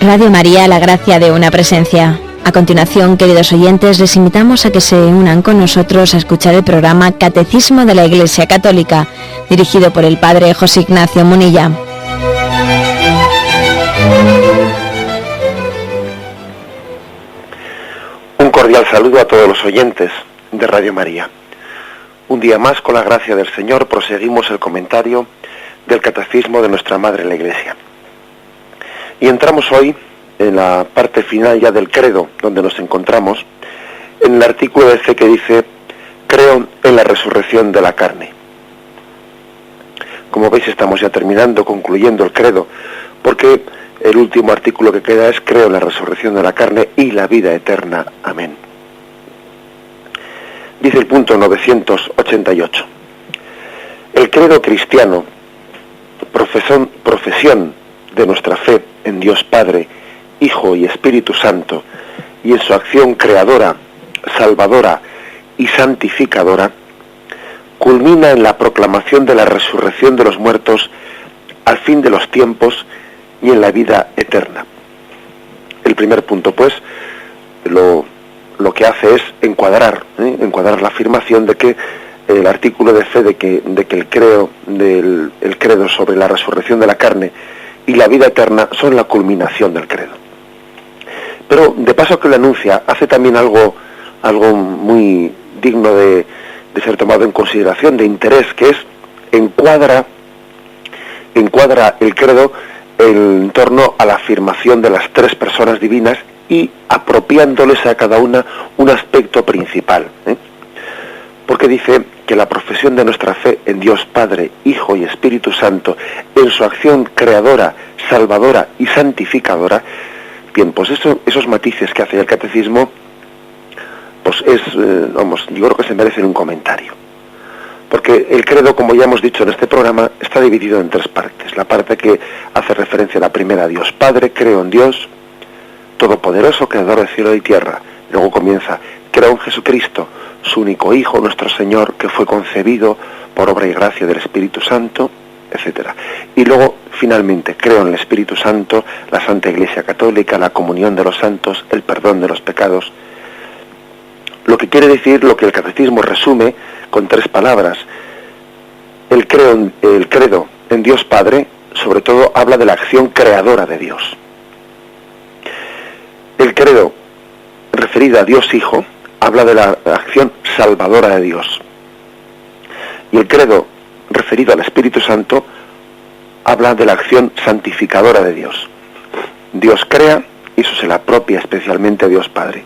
Radio María, la gracia de una presencia. A continuación, queridos oyentes, les invitamos a que se unan con nosotros a escuchar el programa Catecismo de la Iglesia Católica, dirigido por el Padre José Ignacio Munilla. Un cordial saludo a todos los oyentes de Radio María. Un día más, con la gracia del Señor, proseguimos el comentario del Catecismo de nuestra Madre la Iglesia. Y entramos hoy en la parte final ya del credo, donde nos encontramos, en el artículo de fe que dice: creo en la resurrección de la carne. Como veis, estamos ya terminando, concluyendo el credo, porque el último artículo que queda es: creo en la resurrección de la carne y la vida eterna. Amén. Dice el punto 988. El credo cristiano, profesión de nuestra fe en Dios Padre, Hijo y Espíritu Santo, y en su acción creadora, salvadora y santificadora, culmina en la proclamación de la resurrección de los muertos al fin de los tiempos y en la vida eterna. El primer punto, pues, lo que hace es encuadrar la afirmación de que el artículo de fe de que el credo sobre la resurrección de la carne y la vida eterna son la culminación del credo. Pero de paso que lo anuncia, hace también algo muy digno de ser tomado en consideración, de interés, que es encuadra el credo en torno a la afirmación de las tres personas divinas y apropiándoles a cada una un aspecto principal, porque dice que la profesión de nuestra fe en Dios Padre, Hijo y Espíritu Santo, en su acción creadora, salvadora y santificadora. Bien, pues esos matices que hace el Catecismo, pues yo creo que se merecen un comentario. Porque el credo, como ya hemos dicho en este programa, está dividido en tres partes. La parte que hace referencia a la primera: Dios Padre, creo en Dios Todopoderoso, creador de cielo y tierra. Luego comienza: creo en Jesucristo, su único Hijo, nuestro Señor, que fue concebido por obra y gracia del Espíritu Santo, etcétera. Y luego, finalmente, creo en el Espíritu Santo, la Santa Iglesia Católica, la comunión de los santos, el perdón de los pecados. Lo que quiere decir, lo que el Catecismo resume con tres palabras: el credo en Dios Padre, sobre todo, habla de la acción creadora de Dios. El credo referido a Dios Hijo habla de la acción salvadora de Dios. Y el credo referido al Espíritu Santo habla de la acción santificadora de Dios. Dios crea y eso se le apropia especialmente a Dios Padre.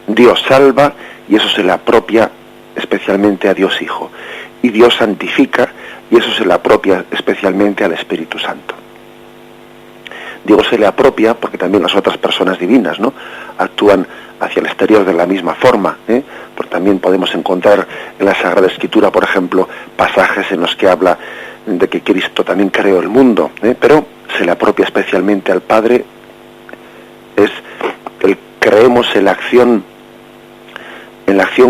Dios salva y eso se le apropia especialmente a Dios Hijo. Y Dios santifica y eso se le apropia especialmente al Espíritu Santo. Digo se le apropia porque también las otras personas divinas, ¿no?, actúan hacia el exterior de la misma forma, porque también podemos encontrar en la Sagrada Escritura, por ejemplo, pasajes en los que habla de que Cristo también creó el mundo, pero se le apropia especialmente al Padre. Creemos en la acción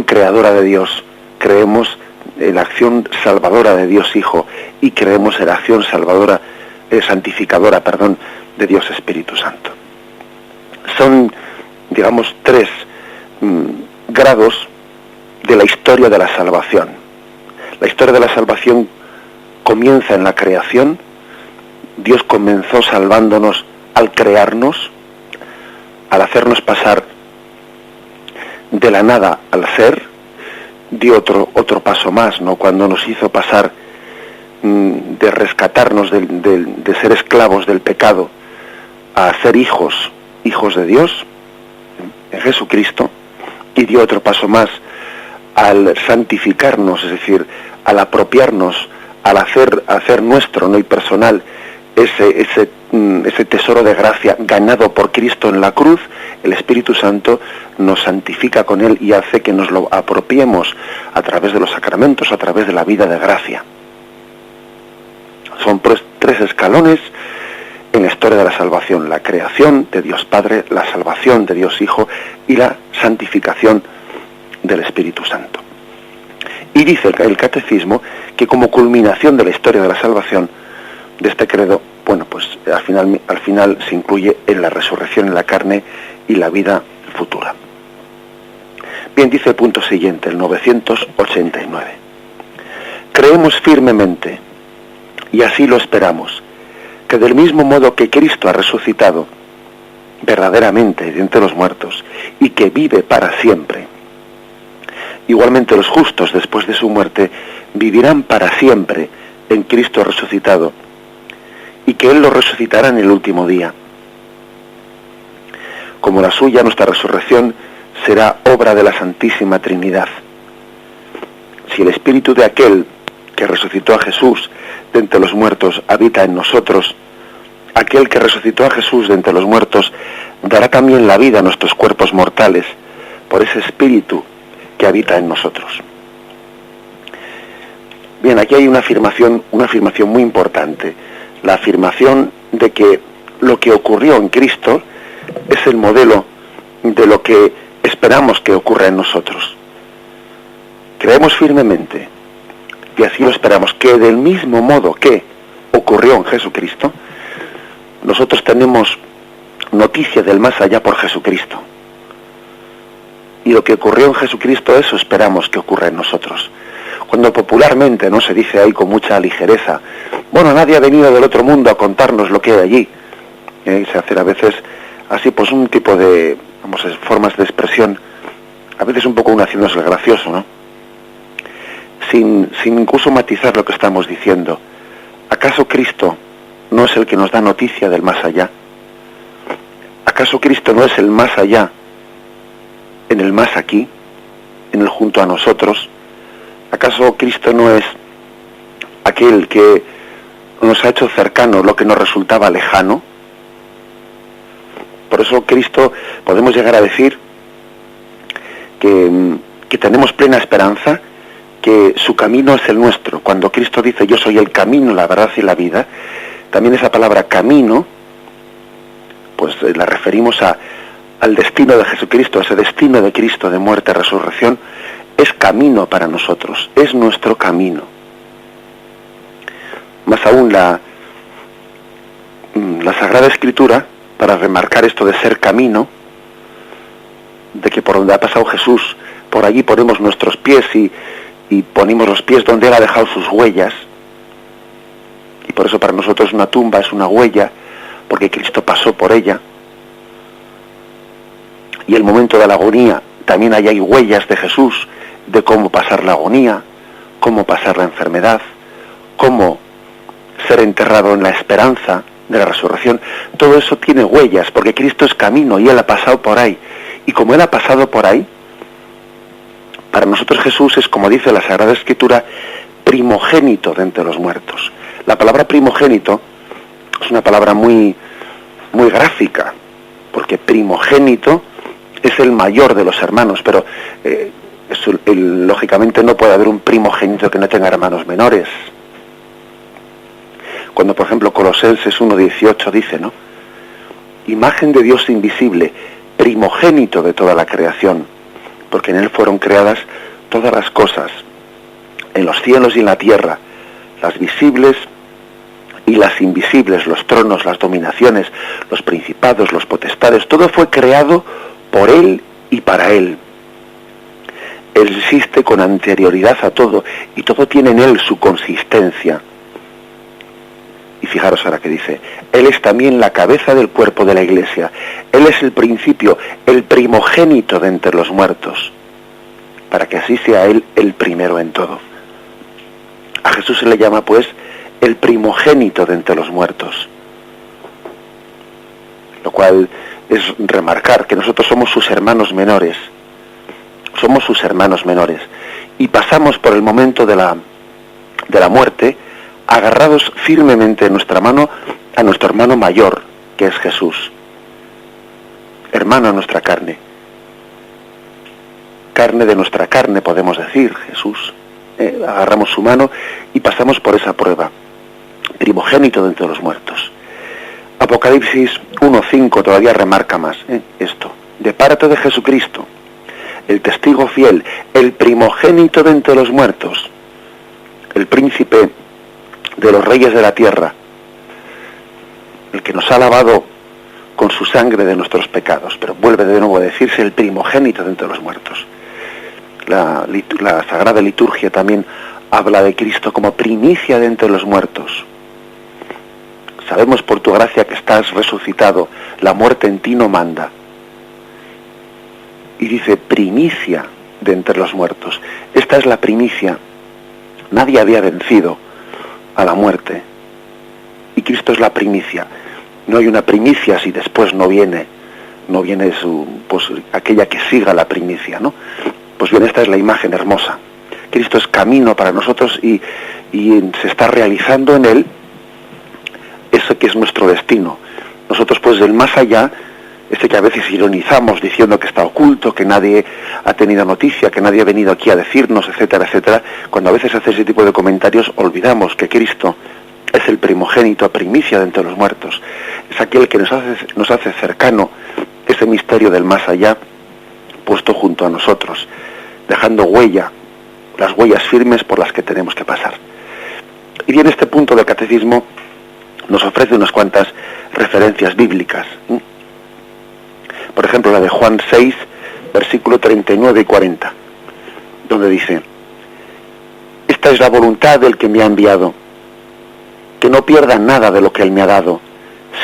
creadora de Dios, creemos en la acción salvadora de Dios Hijo y creemos en la acción santificadora de Dios Espíritu Santo. Son, digamos, tres grados de la historia de la salvación. La historia de la salvación comienza en la creación. Dios comenzó salvándonos al crearnos, al hacernos pasar de la nada al ser. Dio otro paso más, ¿no?, cuando nos hizo pasar de rescatarnos de ser esclavos del pecado a ser hijos de Dios en Jesucristo, y dio otro paso más al santificarnos, es decir, al apropiarnos, al hacer nuestro, no y personal, ese tesoro de gracia ganado por Cristo en la cruz. El Espíritu Santo nos santifica con él y hace que nos lo apropiemos a través de los sacramentos, a través de la vida de gracia. Son tres escalones en la historia de la salvación: la creación de Dios Padre, la salvación de Dios Hijo y la santificación del Espíritu Santo. Y dice el Catecismo que como culminación de la historia de la salvación, de este credo, bueno, pues al final se incluye en la resurrección en la carne y la vida futura. Bien, dice el punto siguiente, el 989. Creemos firmemente, y así lo esperamos, que del mismo modo que Cristo ha resucitado verdaderamente de entre los muertos y que vive para siempre, igualmente los justos después de su muerte vivirán para siempre en Cristo resucitado, y que Él los resucitará en el último día. Como la suya, nuestra resurrección será obra de la Santísima Trinidad. Si el Espíritu de aquel que resucitó a Jesús de entre los muertos habita en nosotros, aquel que resucitó a Jesús de entre los muertos dará también la vida a nuestros cuerpos mortales por ese Espíritu que habita en nosotros. Bien, aquí hay una afirmación muy importante, la afirmación de que lo que ocurrió en Cristo es el modelo de lo que esperamos que ocurra en nosotros. Creemos firmemente, y así lo esperamos, que del mismo modo que ocurrió en Jesucristo, nosotros tenemos noticia del más allá por Jesucristo. Y lo que ocurrió en Jesucristo, eso esperamos que ocurra en nosotros. Cuando popularmente no se dice ahí con mucha ligereza, bueno, nadie ha venido del otro mundo a contarnos lo que hay allí. Se hace a veces así, pues un tipo de, formas de expresión, a veces un poco haciéndose el gracioso, ¿no? Sin incluso matizar lo que estamos diciendo. ¿Acaso Cristo no es el que nos da noticia del más allá? ¿Acaso Cristo no es el más allá en el más aquí, en el junto a nosotros? ¿Acaso Cristo no es aquel que nos ha hecho cercano lo que nos resultaba lejano? Por eso Cristo, podemos llegar a decir que tenemos plena esperanza, que su camino es el nuestro. Cuando Cristo dice yo soy el camino, la verdad y la vida, también esa palabra camino, pues la referimos al destino de Jesucristo, ese destino de Cristo de muerte, resurrección, es camino para nosotros, es nuestro camino. Más aún la Sagrada Escritura, para remarcar esto de ser camino, de que por donde ha pasado Jesús, por allí ponemos nuestros pies y ponemos los pies donde Él ha dejado sus huellas, y por eso para nosotros una tumba es una huella, porque Cristo pasó por ella. Y el momento de la agonía, también hay huellas de Jesús, de cómo pasar la agonía, cómo pasar la enfermedad, cómo ser enterrado en la esperanza de la resurrección. Todo eso tiene huellas, porque Cristo es camino y Él ha pasado por ahí. Y como Él ha pasado por ahí, para nosotros Jesús es, como dice la Sagrada Escritura, primogénito de entre los muertos. La palabra primogénito es una palabra muy, muy gráfica, porque primogénito es el mayor de los hermanos, pero lógicamente no puede haber un primogénito que no tenga hermanos menores. Cuando, por ejemplo, Colosenses 1:18 dice, ¿no? Imagen de Dios invisible, primogénito de toda la creación, porque en Él fueron creadas todas las cosas, en los cielos y en la tierra, las visibles y las invisibles, los tronos, las dominaciones, los principados, los potestades, todo fue creado por Él y para Él. Él existe con anterioridad a todo, y todo tiene en Él su consistencia. Y fijaros ahora que dice, Él es también la cabeza del cuerpo de la Iglesia. Él es el principio, el primogénito de entre los muertos, para que así sea Él el primero en todo. A Jesús se le llama, pues, el primogénito de entre los muertos. Lo cual es remarcar que nosotros somos sus hermanos menores. Somos sus hermanos menores. Y pasamos por el momento de la muerte, agarrados firmemente en nuestra mano a nuestro hermano mayor, que es Jesús. Hermano a nuestra carne. Carne de nuestra carne, podemos decir, Jesús. Agarramos su mano y pasamos por esa prueba. Primogénito de entre los muertos. Apocalipsis 1:5 todavía remarca más esto. De parte de Jesucristo, el testigo fiel, el primogénito de entre los muertos, el príncipe de los reyes de la tierra, el que nos ha lavado con su sangre de nuestros pecados, pero vuelve de nuevo a decirse el primogénito de entre los muertos. La Sagrada Liturgia también habla de Cristo como primicia de entre los muertos. Sabemos por tu gracia que estás resucitado, la muerte en ti no manda. Y dice primicia de entre los muertos. Esta es la primicia. Nadie había vencido a la muerte. Y Cristo es la primicia. No hay una primicia si después no viene aquella que siga la primicia, ¿no? Pues bien, esta es la imagen hermosa. Cristo es camino para nosotros y se está realizando en él eso que es nuestro destino. Nosotros pues del más allá, ese que a veces ironizamos diciendo que está oculto, que nadie ha tenido noticia, que nadie ha venido aquí a decirnos, etcétera, etcétera, cuando a veces hace ese tipo de comentarios olvidamos que Cristo es el primogénito, primicia de entre los muertos. Es aquel que nos hace cercano ese misterio del más allá puesto junto a nosotros, dejando las huellas firmes por las que tenemos que pasar. Y bien, este punto del catecismo nos ofrece unas cuantas referencias bíblicas. Por ejemplo, la de Juan 6, versículo 39 y 40, donde dice: esta es la voluntad del que me ha enviado, que no pierda nada de lo que él me ha dado,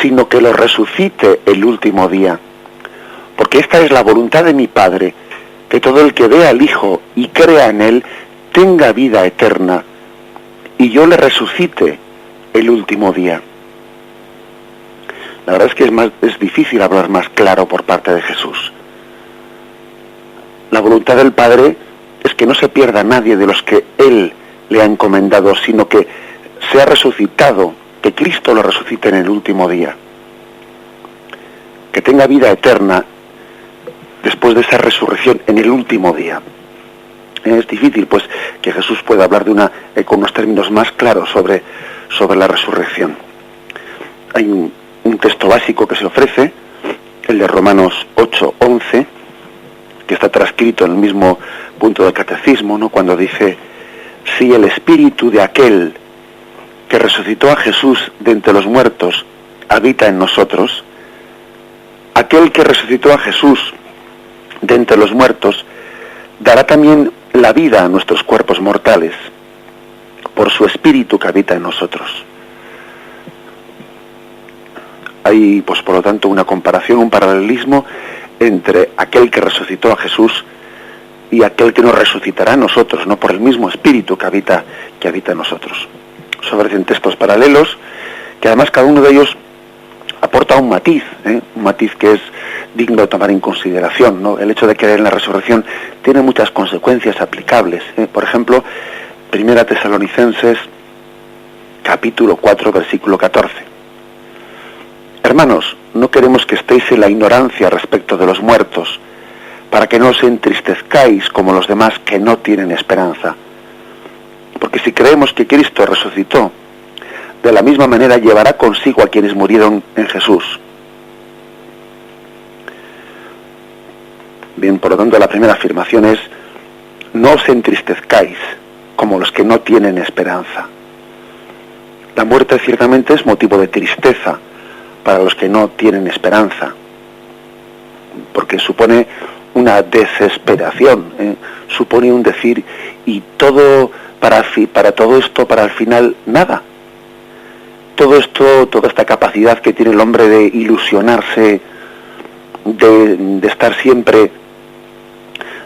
sino que lo resucite el último día. Porque esta es la voluntad de mi Padre, que todo el que vea al Hijo y crea en él tenga vida eterna, y yo le resucite el último día. La verdad es que es difícil hablar más claro por parte de Jesús. La voluntad del Padre es que no se pierda nadie de los que Él le ha encomendado, sino que sea resucitado, que Cristo lo resucite en el último día. Que tenga vida eterna después de esa resurrección en el último día. Es difícil, pues, que Jesús pueda hablar con unos términos más claros sobre la resurrección. Hay un texto básico que se ofrece, el de Romanos 8:11, que está transcrito en el mismo punto del catecismo, ¿no? Cuando dice: si el espíritu de aquel que resucitó a Jesús de entre los muertos habita en nosotros, aquel que resucitó a Jesús de entre los muertos dará también la vida a nuestros cuerpos mortales por su espíritu que habita en nosotros. Hay, pues, por lo tanto, una comparación, un paralelismo entre aquel que resucitó a Jesús y aquel que nos resucitará a nosotros, ¿no? Por el mismo espíritu que habita en nosotros. Se ofrecen textos paralelos que además cada uno de ellos aporta un matiz que es digno de tomar en consideración, ¿no? El hecho de creer en la resurrección tiene muchas consecuencias aplicables. Por ejemplo, 1 Tesalonicenses capítulo 4, versículo 14. Hermanos, no queremos que estéis en la ignorancia respecto de los muertos, para que no os entristezcáis como los demás que no tienen esperanza. Porque si creemos que Cristo resucitó, de la misma manera llevará consigo a quienes murieron en Jesús. Bien, por lo tanto, la primera afirmación es: no os entristezcáis como los que no tienen esperanza. La muerte ciertamente es motivo de tristeza para los que no tienen esperanza, porque supone una desesperación, supone un decir, y todo para todo esto, para al final nada. Todo esto, toda esta capacidad que tiene el hombre de ilusionarse, de estar siempre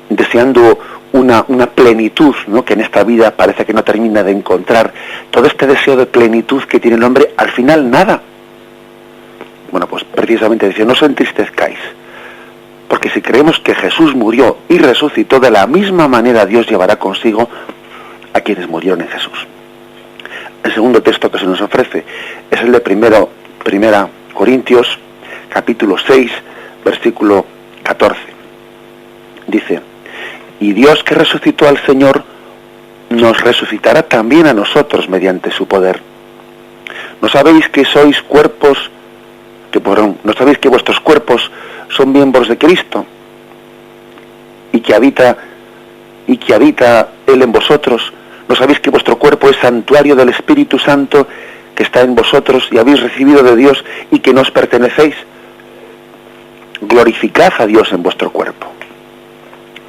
deseando una plenitud, ¿no? Que en esta vida parece que no termina de encontrar. Todo este deseo de plenitud que tiene el hombre, al final nada. Bueno, pues precisamente dice: no os entristezcáis, porque si creemos que Jesús murió y resucitó, de la misma manera Dios llevará consigo a quienes murieron en Jesús. El segundo texto que se nos ofrece es el de 1 Corintios, capítulo 6, versículo 14. Dice: y Dios que resucitó al Señor nos resucitará también a nosotros mediante su poder. ¿No sabéis que no sabéis que vuestros cuerpos son miembros de Cristo y que habita Él en vosotros? ¿No sabéis que vuestro cuerpo es santuario del Espíritu Santo que está en vosotros y habéis recibido de Dios y que nos pertenecéis. Glorificad a Dios en vuestro cuerpo.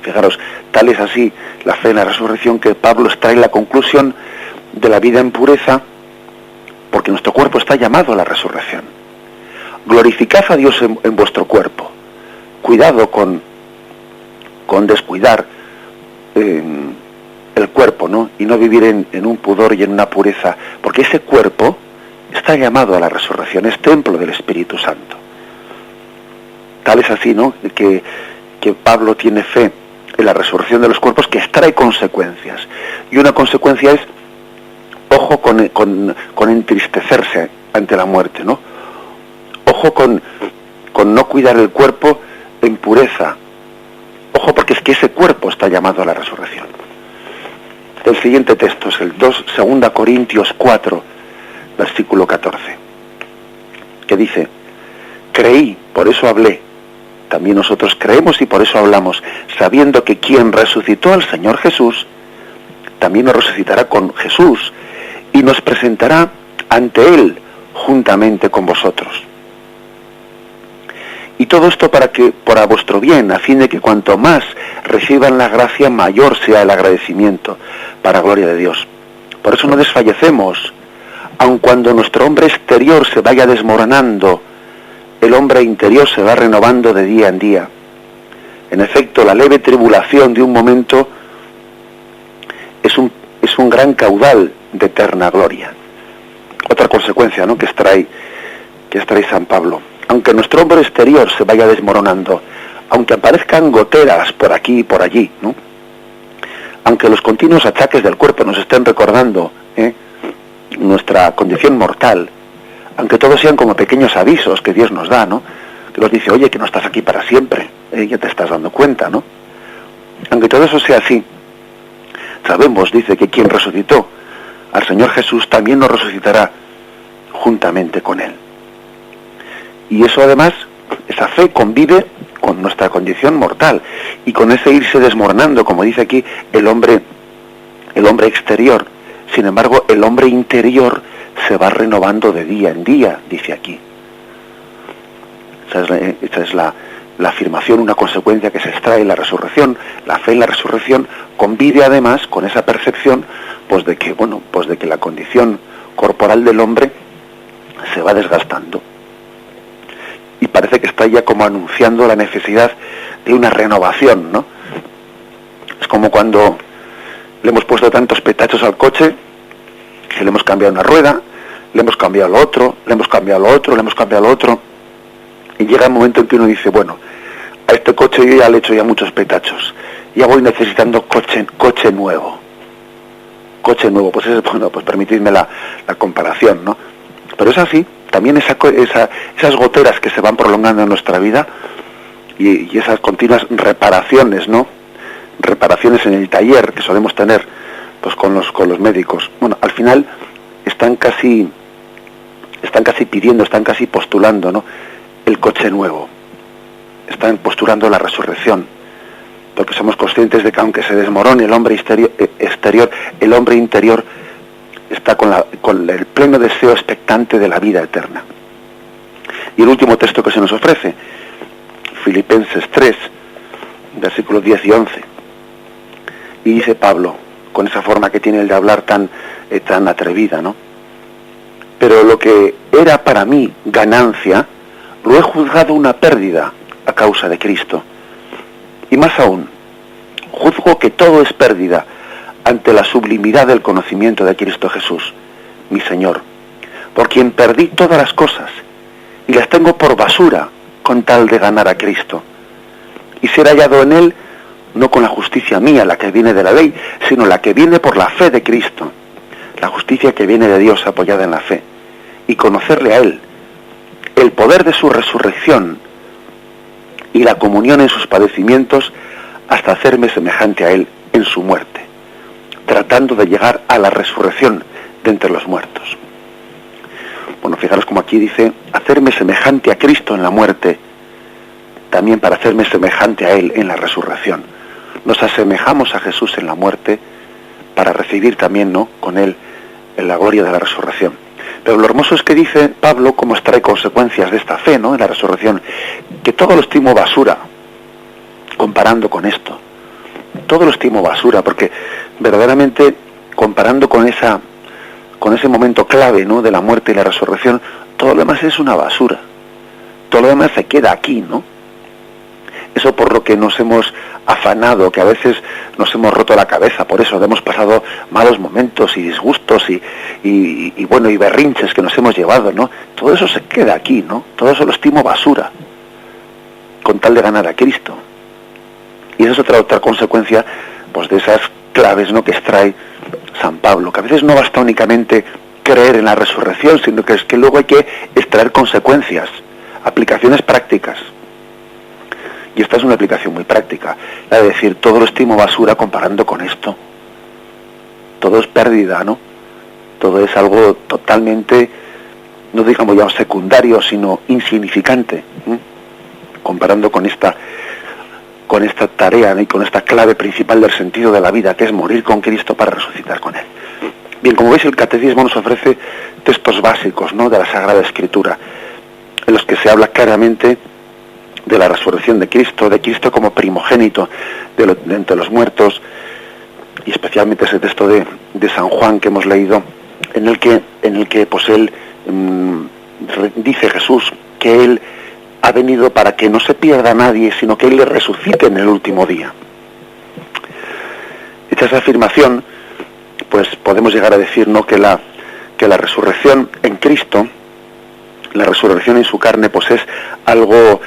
Fijaros, tal es así la fe en la resurrección que Pablo extrae la conclusión de la vida en pureza, porque nuestro cuerpo está llamado a la resurrección. Glorificad a Dios en vuestro cuerpo. Cuidado con descuidar el cuerpo, ¿no? Y no vivir en un pudor y en una pureza, porque ese cuerpo está llamado a la resurrección, es templo del Espíritu Santo. Tal es así, ¿no?, que Pablo tiene fe en la resurrección de los cuerpos, que extrae consecuencias. Y una consecuencia es, ojo con entristecerse ante la muerte, ¿no? Ojo con no cuidar el cuerpo en pureza. Ojo, porque es que ese cuerpo está llamado a la resurrección. El siguiente texto es el 2 Corintios 4, versículo 14, que dice: creí, por eso hablé. También nosotros creemos y por eso hablamos, sabiendo que quien resucitó al Señor Jesús, también nos resucitará con Jesús y nos presentará ante Él juntamente con vosotros. Y todo esto para vuestro bien, a fin de que cuanto más reciban la gracia, mayor sea el agradecimiento, para gloria de Dios. Por eso no desfallecemos, aun cuando nuestro hombre exterior se vaya desmoronando, el hombre interior se va renovando de día en día. En efecto, la leve tribulación de un momento es un gran caudal de eterna gloria. Otra consecuencia, ¿no?, que extrae San Pablo. Aunque nuestro hombre exterior se vaya desmoronando, aunque aparezcan goteras por aquí y por allí, ¿no?, aunque los continuos achaques del cuerpo nos estén recordando nuestra condición mortal, aunque todos sean como pequeños avisos que Dios nos da, ¿no?, que nos dice: oye, que no estás aquí para siempre, ya te estás dando cuenta, ¿no? Aunque todo eso sea así, sabemos, dice, que quien resucitó al Señor Jesús también nos resucitará juntamente con Él. Y eso, además, esa fe convive con nuestra condición mortal y con ese irse desmoronando, como dice aquí, el hombre exterior. Sin embargo, el hombre interior se va renovando de día en día, dice aquí. Esa es la afirmación, una consecuencia que se extrae en la resurrección. La fe en la resurrección convive además con esa percepción, pues de que la condición corporal del hombre se va desgastando. Y parece que está ya como anunciando la necesidad de una renovación, ¿no? Es como cuando le hemos puesto tantos petachos al coche, que le hemos cambiado una rueda, le hemos cambiado lo otro, le hemos cambiado lo otro, le hemos cambiado lo otro, y llega el momento en que uno dice: bueno, a este coche yo ya le he hecho ya muchos petachos, ya voy necesitando coche nuevo. Coche nuevo, pues permitidme la comparación, ¿no? Pero es así, también esas goteras que se van prolongando en nuestra vida y esas continuas reparaciones, ¿no? Reparaciones en el taller que solemos tener, pues con los médicos. Bueno, al final están casi pidiendo, están casi postulando, ¿no?, el coche nuevo. Están postulando la resurrección, porque somos conscientes de que aunque se desmorone el hombre exterior, el hombre interior está con el pleno deseo expectante de la vida eterna. Y el último texto que se nos ofrece, Filipenses 3, versículos 10 y 11. Y dice Pablo, con esa forma que tiene el de hablar tan atrevida, ¿no? Pero lo que era para mí ganancia, lo he juzgado una pérdida a causa de Cristo. Y más aún, juzgo que todo es pérdida ante la sublimidad del conocimiento de Cristo Jesús, mi Señor, por quien perdí todas las cosas y las tengo por basura con tal de ganar a Cristo y ser hallado en Él, no con la justicia mía, la que viene de la ley, sino la que viene por la fe de Cristo, la justicia que viene de Dios apoyada en la fe, y conocerle a Él, el poder de su resurrección y la comunión en sus padecimientos, hasta hacerme semejante a Él en su muerte, tratando de llegar a la resurrección de entre los muertos. Bueno, fijaros como aquí dice: hacerme semejante a Cristo en la muerte, también para hacerme semejante a Él en la resurrección. Nos asemejamos a Jesús en la muerte para recibir también, ¿no?, con Él en la gloria de la resurrección. Pero lo hermoso es que dice Pablo, cómo extrae consecuencias de esta fe, ¿no?, en la resurrección, que todo lo estimo basura, comparando con esto. Todo lo estimo basura, porque verdaderamente, comparando con ese momento clave, ¿no?, de la muerte y la resurrección, todo lo demás es una basura. Todo lo demás se queda aquí, ¿no? Eso por lo que nos hemos afanado, que a veces nos hemos roto la cabeza, por eso hemos pasado malos momentos y disgustos y bueno, y berrinches que nos hemos llevado, ¿no? Todo eso se queda aquí, ¿no? Todo eso lo estimo basura, con tal de ganar a Cristo. Y esa es otra consecuencia, pues, de esas claves, ¿no?, que extrae San Pablo, que a veces no basta únicamente creer en la resurrección, sino que es que luego hay que extraer consecuencias, aplicaciones prácticas. Y esta es una aplicación muy práctica, la de decir, todo lo estimo basura comparando con esto. Todo es pérdida, ¿no? Todo es algo totalmente, no digamos ya secundario, sino insignificante, ¿eh?, comparando con esta tarea, ¿no?, y con esta clave principal del sentido de la vida, que es morir con Cristo para resucitar con Él. Bien, como veis, el Catecismo nos ofrece textos básicos, ¿no?, de la Sagrada Escritura, en los que se habla claramente de la resurrección de Cristo como primogénito de entre los muertos, y especialmente ese texto de San Juan que hemos leído, en el que pues él dice Jesús que él ha venido para que no se pierda nadie, sino que él le resucite en el último día. Hecha esa afirmación, pues podemos llegar a decir, ¿no?, que la resurrección en Cristo, la resurrección en su carne, pues es algo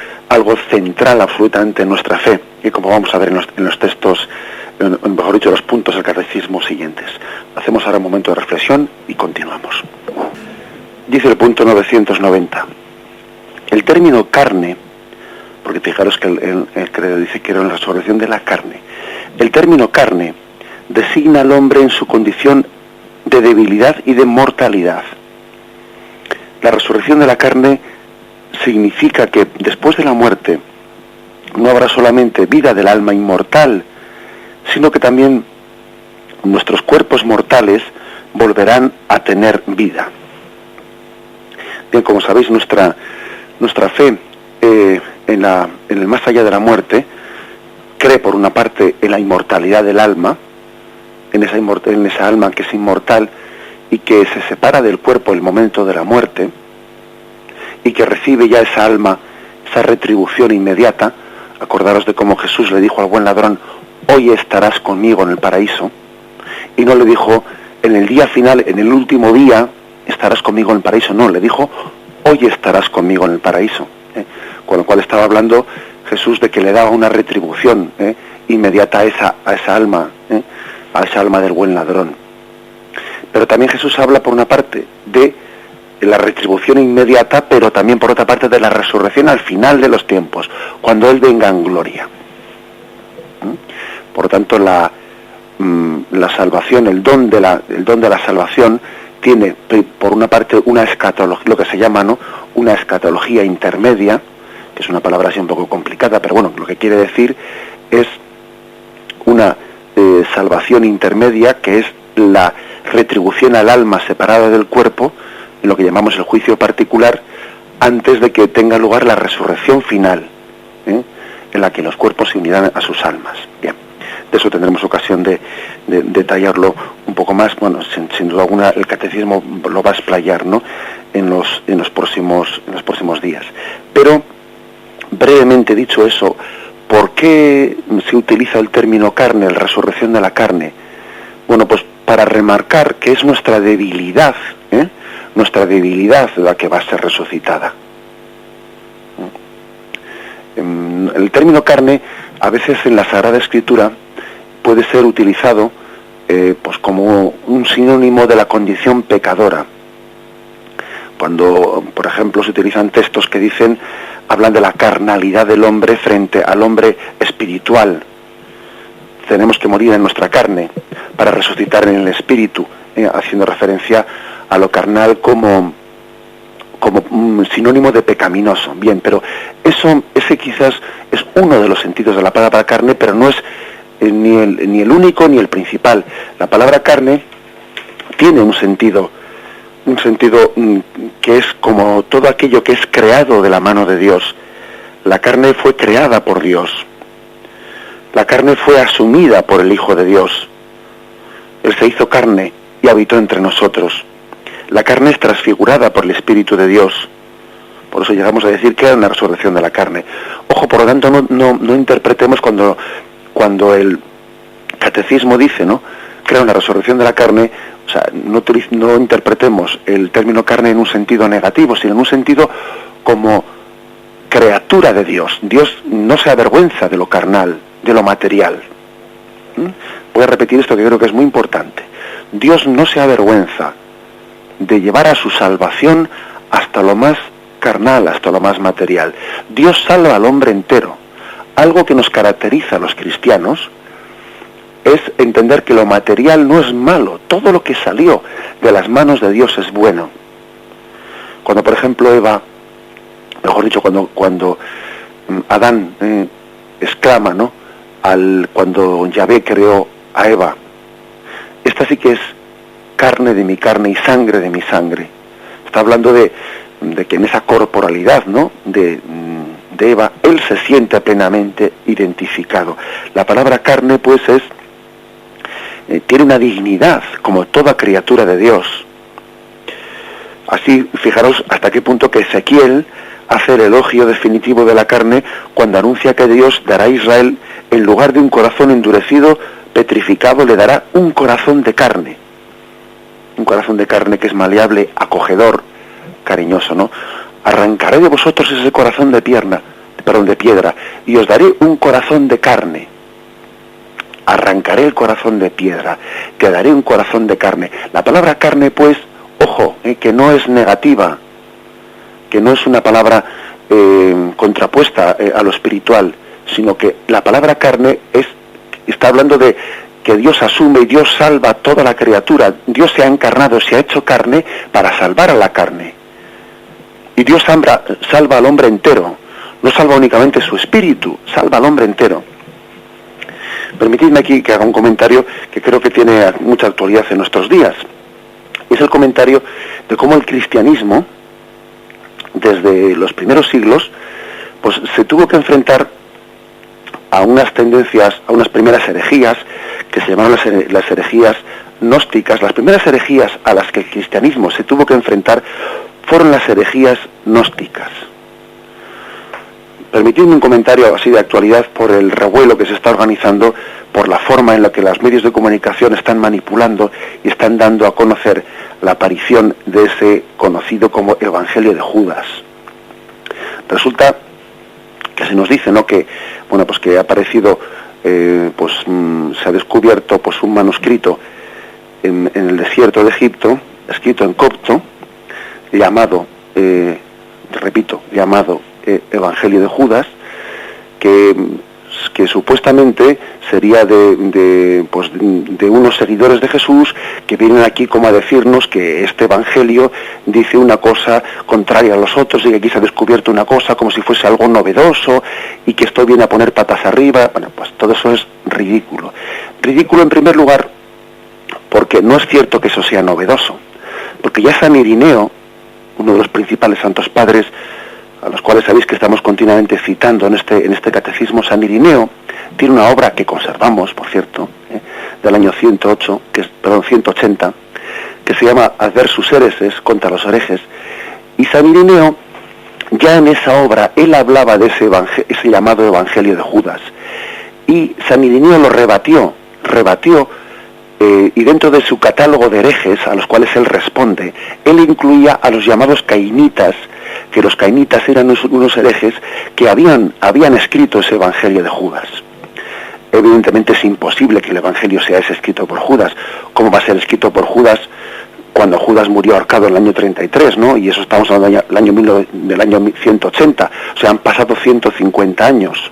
central absolutamente en nuestra fe, y como vamos a ver en los textos, mejor dicho, los puntos del catecismo siguientes. Hacemos ahora un momento de reflexión y continuamos. Dice el punto 990. El término carne, porque fijaros que el credo dice que era la resurrección de la carne. El término carne designa al hombre en su condición de debilidad y de mortalidad. La resurrección de la carne significa que después de la muerte no habrá solamente vida del alma inmortal, sino que también nuestros cuerpos mortales volverán a tener vida. Bien, como sabéis, nuestra fe en el más allá de la muerte cree, por una parte, en la inmortalidad del alma, en esa alma que es inmortal y que se separa del cuerpo en el momento de la muerte, y que recibe ya esa alma, esa retribución inmediata. Acordaros de cómo Jesús le dijo al buen ladrón, hoy estarás conmigo en el paraíso, y no le dijo, en el día final, en el último día, estarás conmigo en el paraíso. No, le dijo, hoy estarás conmigo en el paraíso. Con lo cual estaba hablando Jesús de que le daba una retribución inmediata a esa alma del buen ladrón. Pero también Jesús habla, por una parte, de la retribución inmediata, pero también, por otra parte, de la resurrección al final de los tiempos, cuando Él venga en gloria. Por lo tanto, la salvación, el don de la salvación, tiene, por una parte, una escatología, lo que se llama, ¿no?, una escatología intermedia, que es una palabra así un poco complicada, pero bueno, lo que quiere decir es una salvación intermedia, que es la retribución al alma separada del cuerpo, en lo que llamamos el juicio particular, antes de que tenga lugar la resurrección final, en la que los cuerpos se unirán a sus almas. Bien, de eso tendremos ocasión de detallarlo un poco más. Bueno, sin duda alguna el catecismo lo va a explayar, ¿no?, en los próximos días. Pero, brevemente dicho eso, ¿por qué se utiliza el término carne, la resurrección de la carne? Bueno, pues para remarcar que es nuestra debilidad la que va a ser resucitada. El término carne, a veces en la Sagrada Escritura, puede ser utilizado pues como un sinónimo de la condición pecadora. Cuando, por ejemplo, se utilizan textos que hablan de la carnalidad del hombre frente al hombre espiritual. Tenemos que morir en nuestra carne para resucitar en el espíritu, haciendo referencia a lo carnal como un sinónimo de pecaminoso. Bien, pero ese quizás es uno de los sentidos de la palabra carne, pero no es ni el único ni el principal. La palabra carne tiene un sentido un sentido que es como todo aquello que es creado de la mano de Dios. La carne fue creada por Dios. La carne fue asumida por el Hijo de Dios. Él se hizo carne y habitó entre nosotros. La carne es transfigurada por el Espíritu de Dios. Por eso llegamos a decir que era una resurrección de la carne. Ojo, por lo tanto, no interpretemos cuando el catecismo dice, ¿no?, que era una resurrección de la carne, o sea, no interpretemos el término carne en un sentido negativo, sino en un sentido como criatura de Dios. Dios no se avergüenza de lo carnal, de lo material. Voy a repetir esto que creo que es muy importante. Dios no se avergüenza de llevar a su salvación hasta lo más carnal, hasta lo más material. Dios salva al hombre entero. Algo que nos caracteriza a los cristianos es entender que lo material no es malo. Todo lo que salió de las manos de Dios es bueno. Cuando, por ejemplo, Eva, mejor dicho, cuando Adán exclama, ¿no?, cuando Yahvé creó a Eva, esta sí que es carne de mi carne y sangre de mi sangre. Está hablando de que en esa corporalidad, ¿no?, de Eva, él se siente plenamente identificado. La palabra carne, pues, tiene una dignidad como toda criatura de Dios. Así, fijaros hasta qué punto que Ezequiel hace el elogio definitivo de la carne cuando anuncia que Dios dará a Israel, en lugar de un corazón endurecido, petrificado, le dará un corazón de carne. Un corazón de carne que es maleable, acogedor, cariñoso, ¿no? Arrancaré de vosotros ese corazón de piedra, y os daré un corazón de carne. Arrancaré el corazón de piedra, te daré un corazón de carne. La palabra carne, pues, ojo, que no es negativa, que no es una palabra contrapuesta a lo espiritual, sino que la palabra carne está hablando de que Dios asume y Dios salva a toda la criatura. Dios se ha encarnado, se ha hecho carne para salvar a la carne. Y Dios salva al hombre entero, no salva únicamente su espíritu, salva al hombre entero. Permitidme aquí que haga un comentario que creo que tiene mucha actualidad en nuestros días. Es el comentario de cómo el cristianismo, desde los primeros siglos, pues se tuvo que enfrentar a unas tendencias, a unas primeras herejías, que se llamaron las herejías gnósticas. Las primeras herejías a las que el cristianismo se tuvo que enfrentar fueron las herejías gnósticas. Permitidme un comentario así de actualidad por el revuelo que se está organizando, por la forma en la que los medios de comunicación están manipulando y están dando a conocer la aparición de ese conocido como Evangelio de Judas. Resulta que se nos dice, ¿no?, que pues que ha aparecido, se ha descubierto pues un manuscrito en el desierto de Egipto, escrito en copto, llamado Evangelio de Judas, que supuestamente sería de unos seguidores de Jesús que vienen aquí como a decirnos que este evangelio dice una cosa contraria a los otros y que aquí se ha descubierto una cosa como si fuese algo novedoso y que esto viene a poner patas arriba. Bueno, pues todo eso es ridículo. Ridículo en primer lugar porque no es cierto que eso sea novedoso, porque ya San Irineo, uno de los principales santos padres, a los cuales sabéis que estamos continuamente citando en este catecismo, San Irineo tiene una obra que conservamos, por cierto, del año 180, que se llama Adversus Hereses, contra los herejes, y San Irineo, ya en esa obra, él hablaba de ese llamado Evangelio de Judas, y San Irineo lo rebatió, y dentro de su catálogo de herejes, a los cuales él responde, él incluía a los llamados cainitas, que los cainitas eran unos herejes que habían escrito ese Evangelio de Judas. Evidentemente es imposible que el Evangelio sea ese escrito por Judas. ¿Cómo va a ser escrito por Judas cuando Judas murió ahorcado en el año 33, ¿no? Y eso estamos hablando del año 180. O sea, han pasado 150 años.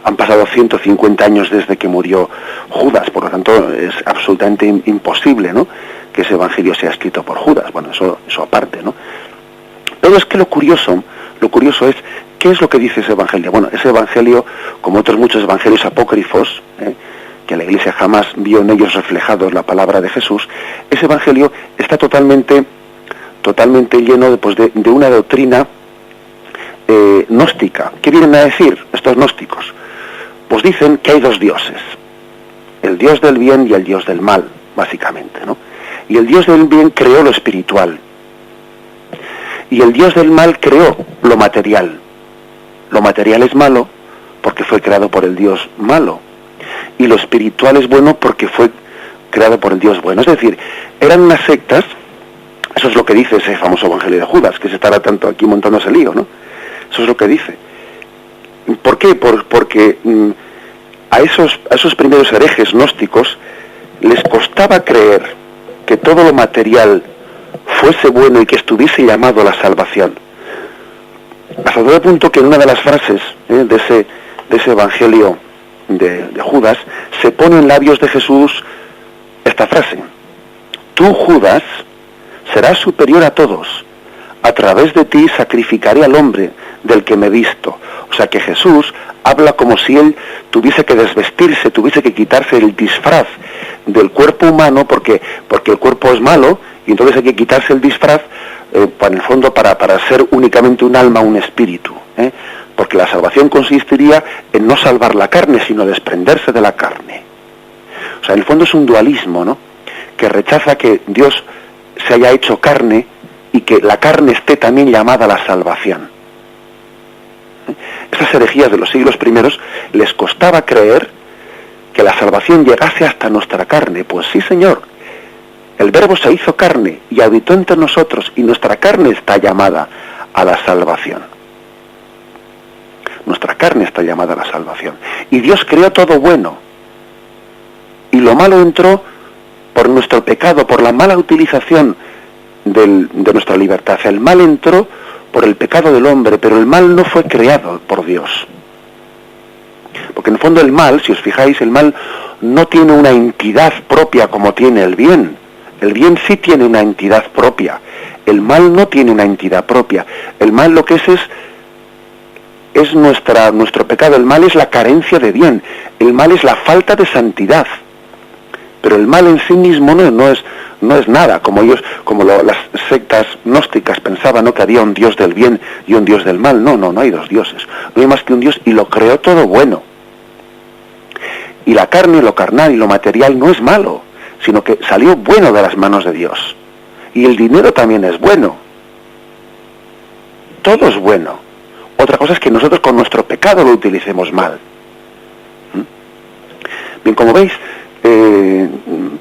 Han pasado 150 años desde que murió Judas. Por lo tanto, es absolutamente imposible, ¿no?, que ese Evangelio sea escrito por Judas. Bueno, eso aparte, ¿no? Pero es que lo curioso es, ¿qué es lo que dice ese Evangelio? Bueno, ese Evangelio, como otros muchos evangelios apócrifos, que la Iglesia jamás vio en ellos reflejados la palabra de Jesús, ese Evangelio está totalmente totalmente lleno de una doctrina gnóstica. ¿Qué vienen a decir estos gnósticos? Pues dicen que hay dos dioses, el Dios del bien y el Dios del mal, básicamente, ¿no? Y el Dios del bien creó lo espiritual, y el Dios del mal creó lo material. Lo material es malo porque fue creado por el Dios malo, y lo espiritual es bueno porque fue creado por el Dios bueno. Es decir, eran unas sectas, eso es lo que dice ese famoso Evangelio de Judas, que se estará tanto aquí montando ese lío, ¿no? Eso es lo que dice. ¿Por qué? Porque a esos primeros herejes gnósticos les costaba creer que todo lo material fuese bueno y que estuviese llamado a la salvación. Hasta tal punto que en una de las frases de ese Evangelio de Judas se pone en labios de Jesús esta frase: tú, Judas, serás superior a todos, a través de ti sacrificaré al hombre del que me he visto. O sea que Jesús habla como si él tuviese que desvestirse, tuviese que quitarse el disfraz del cuerpo humano, porque el cuerpo es malo, y entonces hay que quitarse el disfraz, en el fondo para ser únicamente un alma, un espíritu, porque la salvación consistiría en no salvar la carne, sino desprenderse de la carne. O sea, en el fondo es un dualismo, ¿no?, que rechaza que Dios se haya hecho carne y que la carne esté también llamada a la salvación. Esas herejías de los siglos primeros les costaba creer que la salvación llegase hasta nuestra carne. Pues sí, Señor, el Verbo se hizo carne y habitó entre nosotros, y nuestra carne está llamada a la salvación. Nuestra carne está llamada a la salvación. Y Dios creó todo bueno, y lo malo entró por nuestro pecado, por la mala utilización de nuestra libertad. El mal entró por el pecado del hombre, pero el mal no fue creado por Dios. Porque en el fondo el mal, si os fijáis, el mal no tiene una entidad propia como tiene el bien. El bien sí tiene una entidad propia. El mal no tiene una entidad propia. El mal lo que es nuestro pecado. El mal es la carencia de bien. El mal es la falta de santidad. Pero el mal en sí mismo no es nada, como las sectas gnósticas pensaban, ¿no?, que había un Dios del bien y un Dios del mal. No hay dos dioses. No hay más que un Dios, y lo creó todo bueno. Y la carne, lo carnal y lo material no es malo, sino que salió bueno de las manos de Dios. Y el dinero también es bueno. Todo es bueno. Otra cosa es que nosotros con nuestro pecado lo utilicemos mal. Bien, como veis,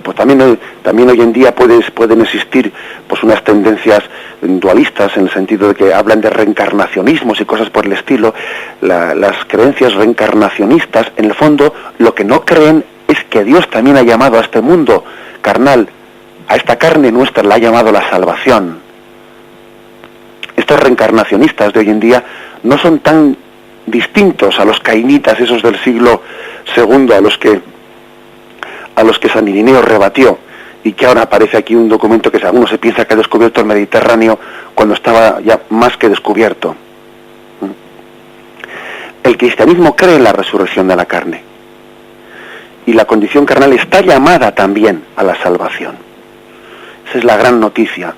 pues también hoy en día pueden existir pues unas tendencias dualistas, en el sentido de que hablan de reencarnacionismos y cosas por el estilo. Las creencias reencarnacionistas, en el fondo, lo que no creen es que Dios también ha llamado a este mundo carnal, a esta carne nuestra, la ha llamado la salvación. Estos reencarnacionistas de hoy en día no son tan distintos a los cainitas esos del siglo II, a los que San Irineo rebatió, y que ahora aparece aquí un documento que alguno se piensa que ha descubierto el Mediterráneo cuando estaba ya más que descubierto. El cristianismo cree en la resurrección de la carne, y la condición carnal está llamada también a la salvación. Esa es la gran noticia,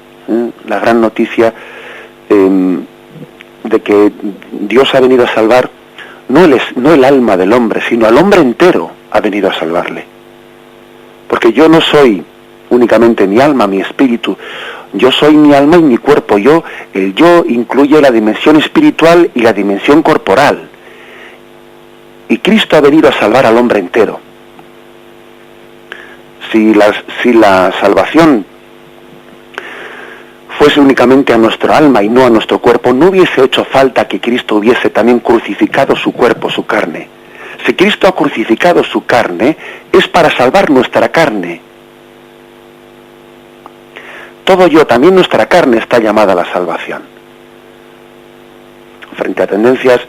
la gran noticia de que Dios ha venido a salvar no el alma del hombre, sino al hombre entero ha venido a salvarle. Porque yo no soy únicamente mi alma, mi espíritu, yo soy mi alma y mi cuerpo. El yo incluye la dimensión espiritual y la dimensión corporal. Y Cristo ha venido a salvar al hombre entero. Si la salvación fuese únicamente a nuestra alma y no a nuestro cuerpo, no hubiese hecho falta que Cristo hubiese también crucificado su cuerpo, su carne. Si Cristo ha crucificado su carne, es para salvar nuestra carne. Todo yo, también nuestra carne, está llamada a la salvación. Frente a tendencias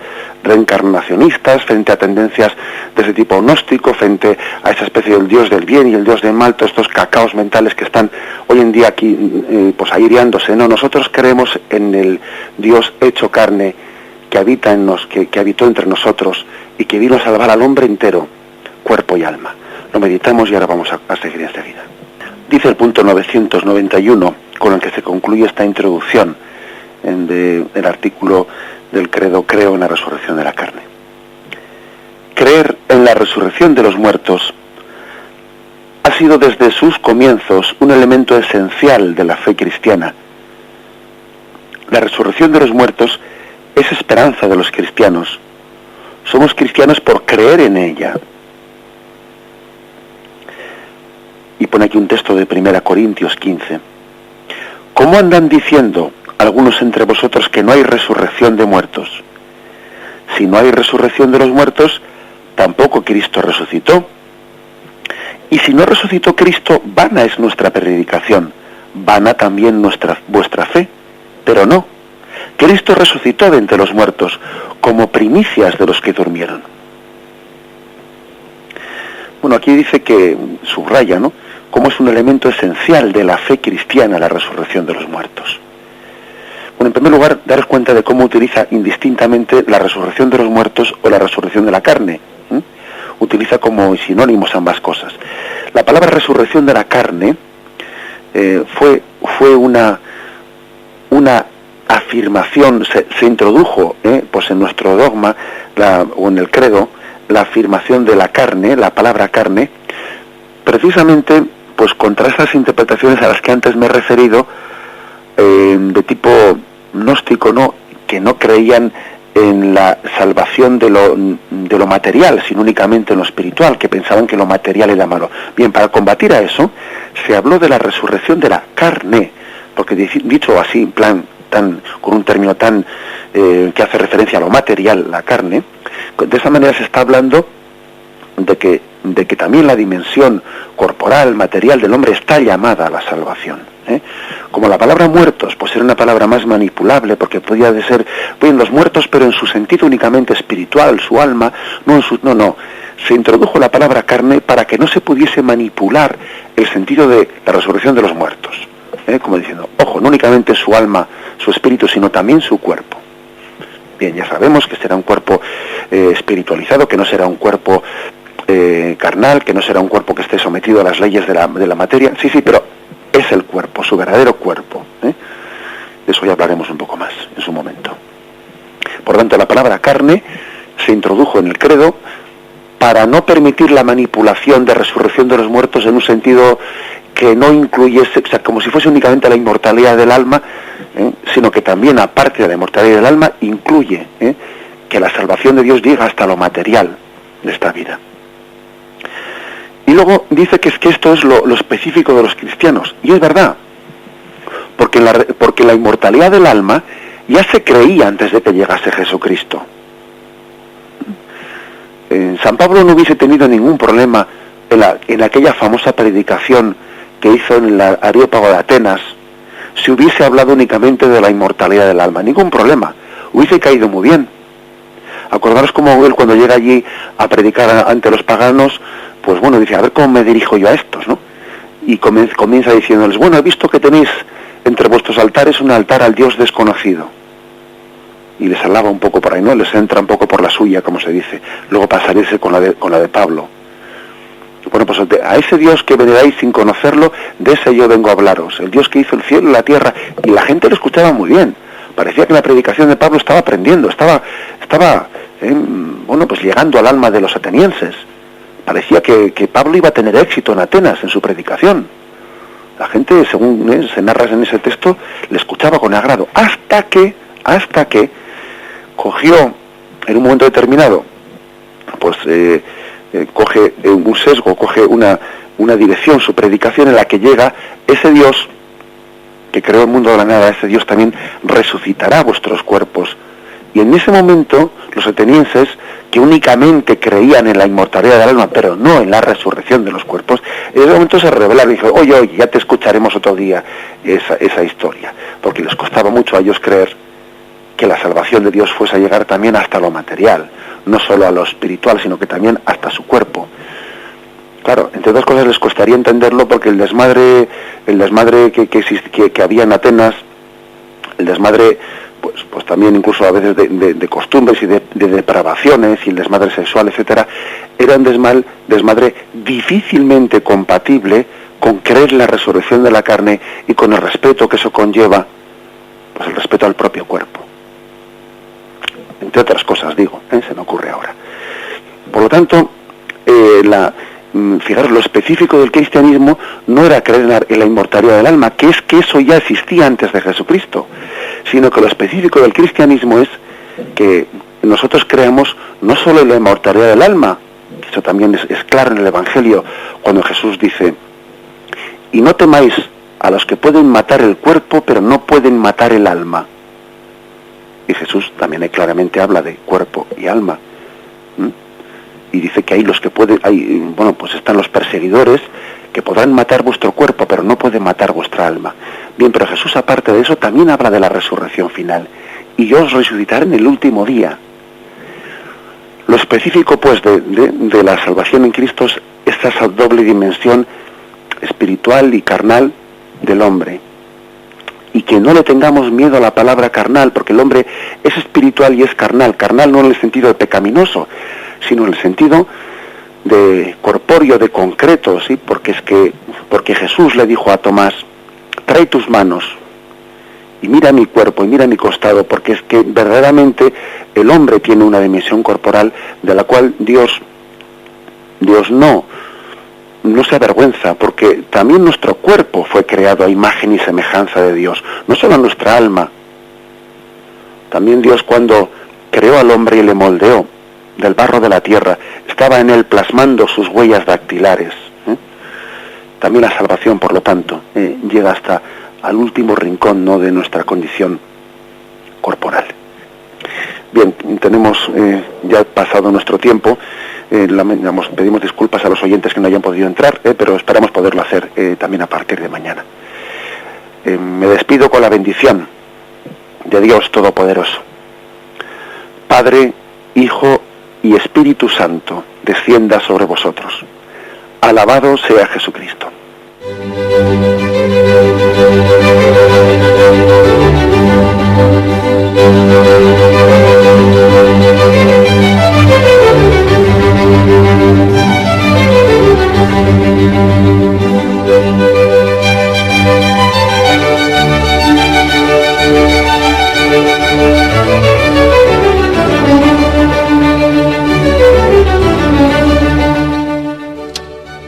reencarnacionistas, frente a tendencias de ese tipo gnóstico, frente a esa especie del Dios del bien y el Dios del mal, todos estos cacaos mentales que están hoy en día aquí pues aireándose, ¿no? Nosotros creemos en el Dios hecho carne, que habita en que habitó entre nosotros y que vino a salvar al hombre entero, cuerpo y alma. Lo meditamos y ahora vamos a seguir enseguida. Dice el punto 991, con el que se concluye esta introducción del artículo del credo: creo en la resurrección de la carne. Creer en la resurrección de los muertos ha sido desde sus comienzos un elemento esencial de la fe cristiana. La resurrección de los muertos es esperanza de los cristianos. Somos cristianos por creer en ella. Y pone aquí un texto de 1 Corintios 15. ¿Cómo andan diciendo algunos entre vosotros que no hay resurrección de muertos? Si no hay resurrección de los muertos, tampoco Cristo resucitó. Y si no resucitó Cristo, vana es nuestra predicación, vana también vuestra fe. Pero no, Cristo resucitó de entre los muertos, como primicias de los que durmieron. Bueno, aquí dice que subraya, ¿no?, cómo es un elemento esencial de la fe cristiana la resurrección de los muertos. Bueno, en primer lugar, daros cuenta de cómo utiliza indistintamente la resurrección de los muertos o la resurrección de la carne. Utiliza como sinónimos ambas cosas. La palabra resurrección de la carne fue una afirmación, se introdujo pues en nuestro dogma o en el credo, la afirmación de la carne, la palabra carne, precisamente pues contra esas interpretaciones a las que antes me he referido, de tipo gnóstico, ¿no?, que no creían en la salvación de lo material, sino únicamente en lo espiritual, que pensaban que lo material era malo. Bien, para combatir a eso, se habló de la resurrección de la carne, porque dicho así, en plan, con un término tan que hace referencia a lo material, la carne, de esa manera se está hablando de que también la dimensión corporal, material del hombre está llamada a la salvación. Como la palabra muertos, pues era una palabra más manipulable, porque podía ser, bien, los muertos, pero en su sentido únicamente espiritual, su alma, no, se introdujo la palabra carne para que no se pudiese manipular el sentido de la resurrección de los muertos, como diciendo, ojo, no únicamente su alma, su espíritu, sino también su cuerpo. Bien, ya sabemos que será un cuerpo espiritualizado, que no será un cuerpo carnal, que no será un cuerpo que esté sometido a las leyes de la materia, sí, pero es el cuerpo, su verdadero cuerpo. De eso ya hablaremos un poco más en su momento. Por tanto, la palabra carne se introdujo en el credo para no permitir la manipulación de resurrección de los muertos en un sentido que no incluyese, o sea, como si fuese únicamente la inmortalidad del alma, sino que también, aparte de la inmortalidad del alma, incluye que la salvación de Dios llega hasta lo material de esta vida. Y luego dice que esto es lo específico de los cristianos. Y es verdad, porque la inmortalidad del alma ya se creía antes de que llegase Jesucristo. San Pablo no hubiese tenido ningún problema en aquella famosa predicación que hizo en el Areópago de Atenas, si hubiese hablado únicamente de la inmortalidad del alma. Ningún problema, hubiese caído muy bien. Acordaros cómo él, cuando llega allí a predicar ante los paganos, pues bueno, dice, a ver cómo me dirijo yo a estos, ¿no? Y comienza diciéndoles, bueno, he visto que tenéis entre vuestros altares un altar al Dios desconocido. Y les alaba un poco por ahí, ¿no? Les entra un poco por la suya, como se dice. Luego pasaréis con la de Pablo. Bueno, pues a ese Dios que veneráis sin conocerlo, de ese yo vengo a hablaros. El Dios que hizo el cielo y la tierra. Y la gente lo escuchaba muy bien. Parecía que la predicación de Pablo estaba aprendiendo, estaba pues llegando al alma de los atenienses. Parecía que Pablo iba a tener éxito en Atenas, en su predicación. La gente, según se narra en ese texto, le escuchaba con agrado, hasta que cogió, en un momento determinado, pues coge un sesgo, coge una dirección, su predicación, en la que llega ese Dios que creó el mundo de la nada, ese Dios también resucitará vuestros cuerpos. Y en ese momento, los atenienses, que únicamente creían en la inmortalidad del alma, pero no en la resurrección de los cuerpos, en ese momento se rebelaron y dijeron, oye, ya te escucharemos otro día esa historia, porque les costaba mucho a ellos creer que la salvación de Dios fuese a llegar también hasta lo material, no solo a lo espiritual, sino que también hasta su cuerpo. Claro, entre otras cosas les costaría entenderlo, porque el desmadre que había en Atenas, el desmadre pues también incluso a veces de costumbres y de depravaciones, y el desmadre sexual, etcétera, era un desmadre difícilmente compatible con creer en la resurrección de la carne y con el respeto que eso conlleva, pues el respeto al propio cuerpo. Entre otras cosas, digo, se me ocurre ahora. Por lo tanto, fijaros, lo específico del cristianismo no era creer en la inmortalidad del alma, que es que eso ya existía antes de Jesucristo, sino que lo específico del cristianismo es que nosotros creemos no solo en la inmortalidad del alma, eso también es claro en el Evangelio, cuando Jesús dice: y no temáis a los que pueden matar el cuerpo, pero no pueden matar el alma. Y Jesús también claramente habla de cuerpo y alma. Y dice que hay los que pueden, pues están los perseguidores que podrán matar vuestro cuerpo, pero no pueden matar vuestra alma. Bien, pero Jesús, aparte de eso, también habla de la resurrección final. Y yo os resucitaré en el último día. Lo específico, pues, de la salvación en Cristo es esa doble dimensión espiritual y carnal del hombre. Y que no le tengamos miedo a la palabra carnal, porque el hombre es espiritual y es carnal. Carnal no en el sentido de pecaminoso, sino en el sentido de corpóreo, de concreto, ¿sí? Porque Jesús le dijo a Tomás: trae tus manos y mira mi cuerpo y mira mi costado, porque es que verdaderamente el hombre tiene una dimensión corporal de la cual Dios no se avergüenza, porque también nuestro cuerpo fue creado a imagen y semejanza de Dios, no solo nuestra alma. También Dios, cuando creó al hombre y le moldeó del barro de la tierra, estaba en él plasmando sus huellas dactilares. También la salvación, por lo tanto, llega hasta al último rincón, ¿no?, de nuestra condición corporal. Bien, tenemos ya pasado nuestro tiempo. Pedimos disculpas a los oyentes que no hayan podido entrar, pero esperamos poderlo hacer también a partir de mañana. Me despido con la bendición de Dios Todopoderoso. Padre, Hijo y Espíritu Santo, descienda sobre vosotros. Alabado sea Jesucristo.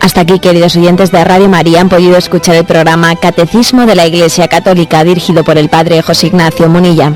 Hasta aquí, queridos oyentes de Radio María, han podido escuchar el programa Catecismo de la Iglesia Católica, dirigido por el Padre José Ignacio Munilla.